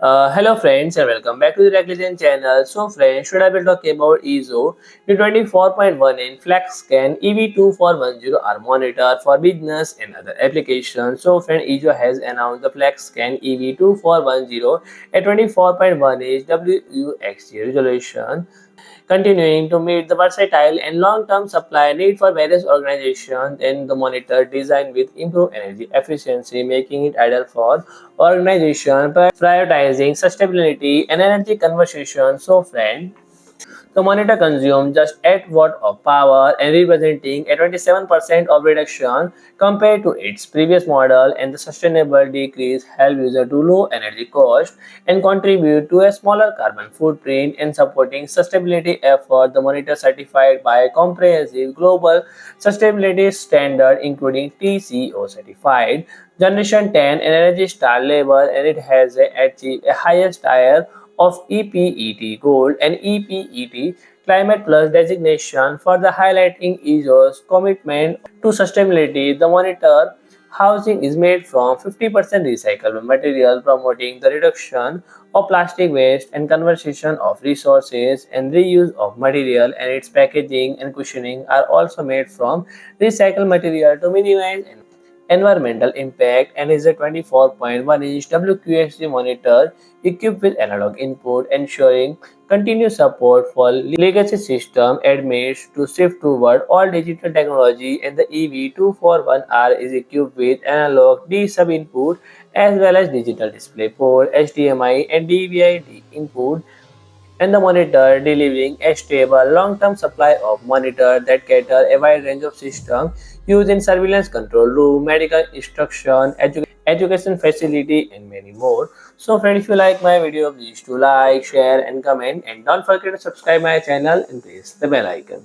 Hello friends and welcome back to the Recognition channel. So friends, today I will talk about EIZO E24.1-inch FlexScan EV2410R monitor for business and other applications. So friend, EIZO has announced the FlexScan EV2410 at 24.1-inch WUXGA resolution, continuing to meet the versatile and long-term supply need for various organizations, and the monitor designed with improved energy efficiency, making it ideal for organization prioritizing sustainability and energy conservation. So friend, the monitor consumes just 8 watts of power and representing a 27% of reduction compared to its previous model, and the sustainable decrease help user to low energy cost and contribute to a smaller carbon footprint and supporting sustainability effort. The monitor certified by a comprehensive global sustainability standard including TCO Certified Generation 10 and Energy Star label, and it has achieved a highest tier of EPEAT Gold and EPEAT Climate Plus designation for the highlighting EIZO's commitment to sustainability. The monitor housing is made from 50% recyclable material, promoting the reduction of plastic waste and conservation of resources and reuse of material, and its packaging and cushioning are also made from recycled material to minimize environmental impact, and is a 24.1-inch WQHD monitor equipped with analog input, ensuring continuous support for legacy system admits to shift toward all digital technology. And the EV2410R is equipped with analog D sub input as well as digital DisplayPort, HDMI and DVI-D input, and the monitor delivering a stable long-term supply of monitor that cater a wide range of systems used in surveillance control room, medical instruction, education facility and many more. So friends, if you like my video, please do like, share and comment, and don't forget to subscribe my channel and press the bell icon.